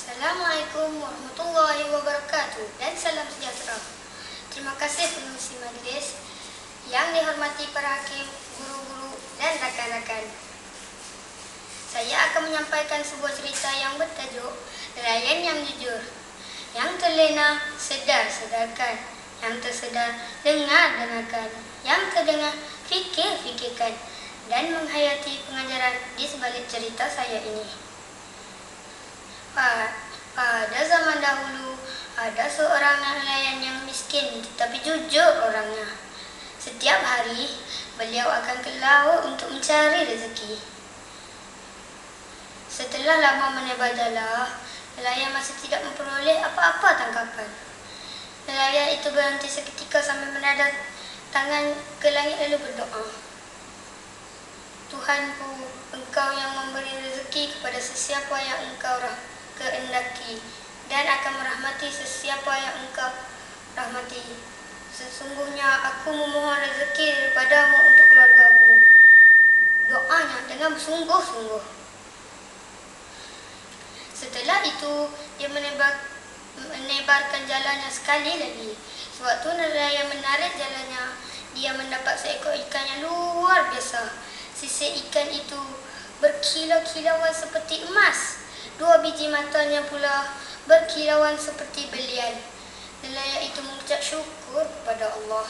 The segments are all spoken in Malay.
Assalamualaikum warahmatullahi wabarakatuh dan salam sejahtera. Terima kasih pengurusi majlis yang dihormati para hakim, guru-guru dan rakan-rakan. Saya akan menyampaikan sebuah cerita yang bertajuk Nelayan yang Jujur. Yang terlena, sedar, sedarkan. Yang tersedar, dengar, dengarkan. Yang terdengar, fikir, fikirkan. Dan menghayati pengajaran di sebalik cerita saya ini. Pada zaman dahulu, ada seorang nelayan yang miskin tetapi jujur orangnya. Setiap hari, beliau akan ke laut untuk mencari rezeki. Setelah lama menebar jala, nelayan masih tidak memperoleh apa-apa tangkapan. Nelayan itu berhenti seketika sambil menadar tangan ke langit lalu berdoa. Tuhanku, Engkau yang memberi rezeki kepada sesiapa yang Engkau kehendaki dan akan merahmati sesiapa yang Engkau rahmati. Sesungguhnya aku memohon rezeki daripadamu untuk keluargaku. Doanya dengan sungguh-sungguh. Setelah itu, dia menebarkan jalannya sekali lagi. Sewaktu nelayan menarik jalannya, dia mendapat seekor ikan yang luar biasa. Sisik ikan itu berkilau-kilauan seperti emas. 2 biji matanya pula berkilauan seperti belian. Nelayan itu mengucap syukur kepada Allah.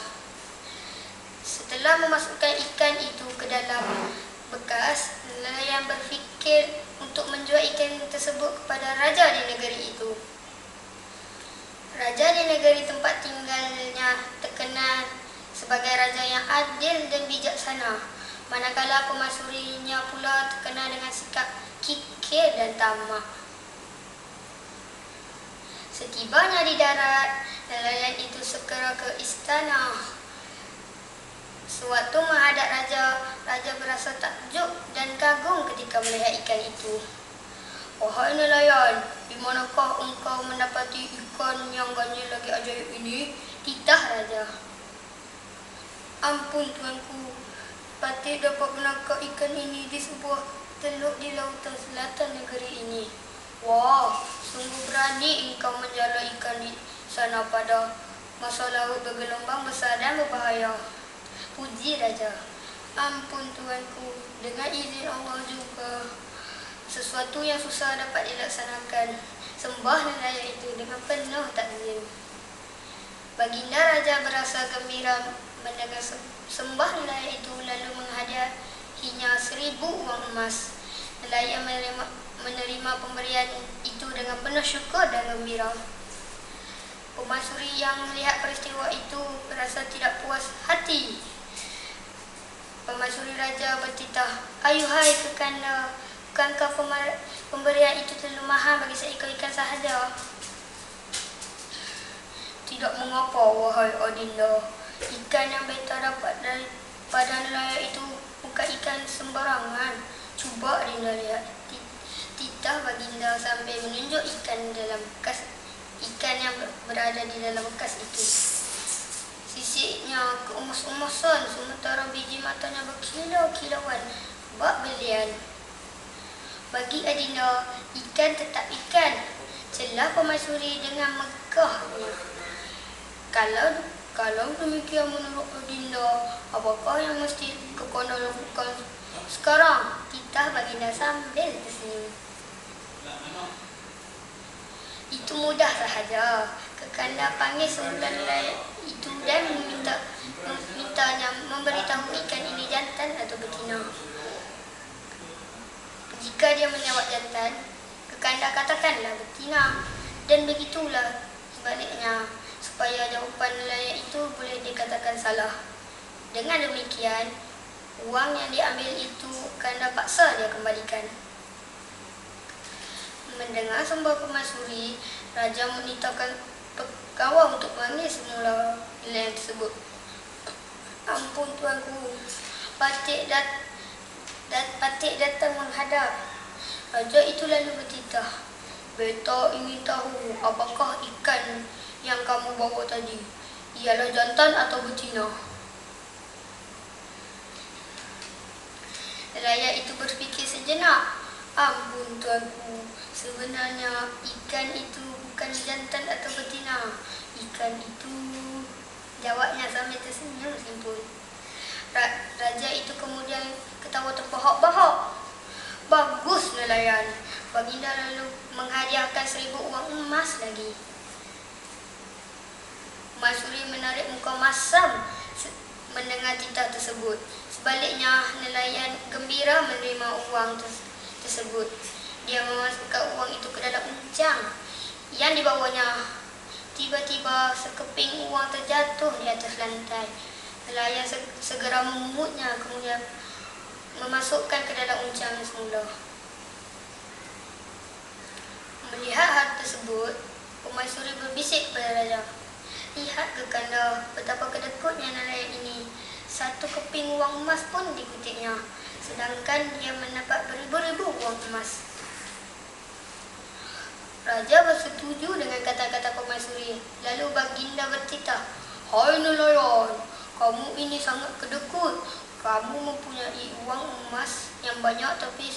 Setelah memasukkan ikan itu ke dalam bekas, nelayan berfikir untuk menjual ikan tersebut kepada raja di negeri itu. Raja di negeri tempat tinggalnya terkenal sebagai raja yang adil dan bijaksana, manakala pemasyurinya pula terkenal dengan sikap kikir dan tamak. Setibanya di darat, nelayan itu segera ke istana. Sewaktu menghadap raja, raja berasa takjub dan kagum ketika melihat ikan itu. Wahai nelayan, di manakah engkau mendapati ikan yang ganjil lagi ajaib ini? Titah raja. Ampun tuanku, Patih dapat menangkap ikan ini di sebuah teluk di lautan selatan negeri ini. Wah, sungguh berani engkau menjala ikan di sana pada masa laut bergelombang besar dan berbahaya. Puji raja. Ampun tuanku, dengan izin Allah juga. Sesuatu yang susah dapat dilaksanakan. Sembah nelayan itu dengan penuh takzim. Baginda raja berasa gembira mendengar sembah nelayan itu lalu menghadiahinya 1000 uang emas. Nelayan menerima pemberian itu dengan penuh syukur dan gembira. Pemasyuri yang melihat peristiwa itu berasa tidak puas hati. Pemasyuri raja bertitah, "Ayuhai kekanda, bukankah pemberian itu terlalu mahal bagi seekor ikan sahaja?" "Tidak mengapa, wahai adinda. Ikan yang beta dapat daripada nelayan itu bukan ikan sembarangan. Cuba adinda lihat." Titah baginda sambil menunjuk ikan dalam bekas, ikan yang berada di dalam bekas itu. Sisiknya keemas-emasan sementara biji matanya berkilau-kilauan bak belian. "Bagi adinda, ikan tetap ikan," celah pemasyuri dengan megahnya. Kalau demikian menurut adinda, apakah yang mesti kekanda lakukan sekarang?" Titah baginda sambil tersenyum. "Itu mudah sahaja. Kekanda panggil semula nelayan itu dan mintanya memberitahu ikan ini jantan atau betina. Jika dia menjawab jantan, kekanda katakanlah betina, dan begitulah sebaliknya, supaya jawapan nelayan itu boleh dikatakan salah. Dengan demikian, uang yang diambil itu kekanda paksa dia kembalikan." Mendengar sembah pemasyuri, raja menitahkan pegawai untuk panggil semula nelayan tersebut. "Ampun tuanku, Patih datang menghadap." Raja itu lalu bertitah, "Beta ingin tahu apakah ikan yang kamu bawa tadi ialah jantan atau betina?" Nelayan itu berfikir sejenak. "Ampun tuanku, Sebenarnya ikan itu bukan jantan atau betina. Ikan itu, jawabnya sambil tersenyum simpul. Raja itu kemudian ketawa terbahak-bahak. Bagus nelayan. Baginda lalu menghadiahkan 1000 uang emas lagi. Masyuri menarik muka masam mendengar titah tersebut. Sebaliknya, nelayan gembira menerima uang tersebut. Dia memasukkan uang itu ke dalam uncang yang dibawanya. Tiba-tiba sekeping uang terjatuh di atas lantai. Nelayan segera memungutnya, kemudian memasukkan ke dalam uncang semula. Melihat hal tersebut, Permaisuri berbisik kepada raja, "Lihat Gekanda, betapa kedekutnya nelayan ini. 1 keping uang emas pun dikutipnya, sedangkan dia mendapat beribu-ribu uang emas." Raja bersetuju dengan kata-kata Permaisuri. Lalu Baginda bertitah, "Hai nelayan, kamu ini sangat kedekut. Kamu mempunyai uang emas yang banyak, tapi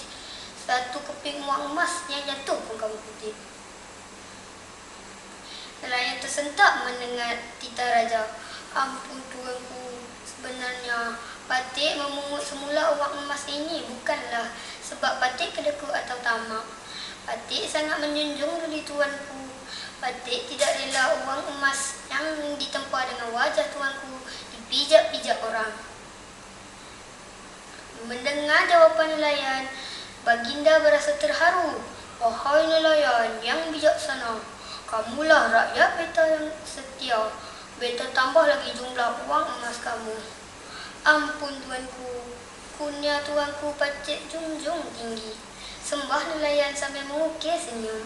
1 keping uang emas yang jatuh pun kamu kutip." Nelayan tersentak mendengar titah raja. "Ampun tuanku, sebenarnya Patik memungut semula uang emas ini bukanlah sebab Patik kedekut atau tamak. Patik sangat menjunjung diri tuanku. Patik tidak rela uang emas yang ditempa dengan wajah tuanku dipijak-pijak orang." Mendengar jawapan nelayan, Baginda berasa terharu. "Wahai nelayan yang bijaksana, kamulah rakyat beta yang setia. Beta tambah lagi jumlah uang emas kamu." "Ampun tuanku, kurnia tuanku Patik junjung tinggi," sembah nelayan sambil mengukir senyum.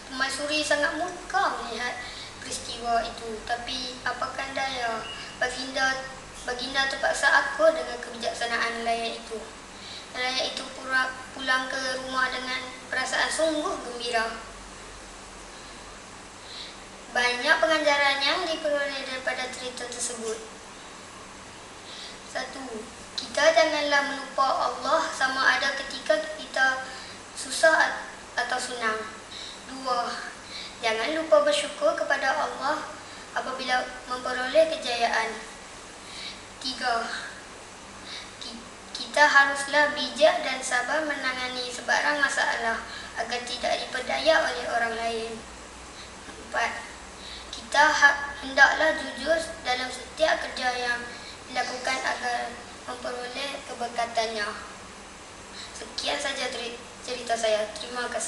Permaisuri sangat murka melihat peristiwa itu, tapi apakan daya, Baginda terpaksa akur dengan kebijaksanaan nelayan itu. Nelayan itu pulang ke rumah dengan perasaan sungguh gembira. Banyak pengajaran yang diperoleh daripada cerita tersebut. 1. Kita janganlah melupa Allah sama ada ketika kita susah atau senang. 2. Jangan lupa bersyukur kepada Allah apabila memperoleh kejayaan. 3. Kita haruslah bijak dan sabar menangani sebarang masalah agar tidak diperdaya oleh orang lain. 4. Kita hendaklah jujur dalam setiap kerja yang dilakukan agar memperoleh keberkatannya. Sekian saja cerita saya. Terima kasih.